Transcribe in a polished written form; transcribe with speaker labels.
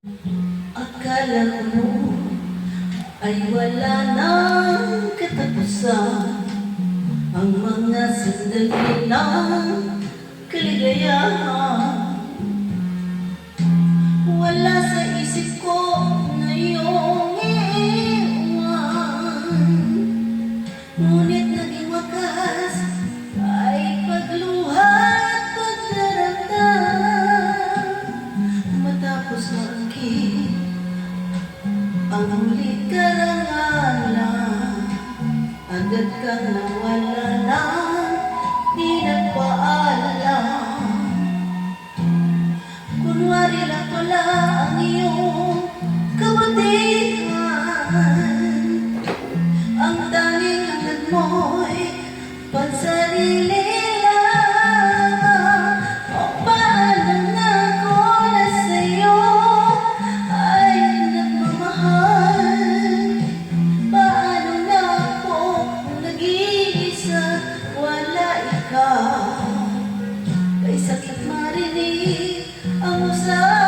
Speaker 1: Akala mo ay wala nang katapusan ang mga sandali ng kaligayahan. Wala sa isip ko na iyong iiwan, ngunit naging wakas ay pagluha at pagdarama. Matapos maangkin ang huli karangalan, agad kang nawala na, di nagpaalam. Kunwari lang pala ang iyong kabutihan, ang tanging hangad mo'y pansarili lang. O paano na ako na sa'yo ay nagmamahal? Paano na ako nag-iisa, wala ikaw? Kay sakit marinig ang usapan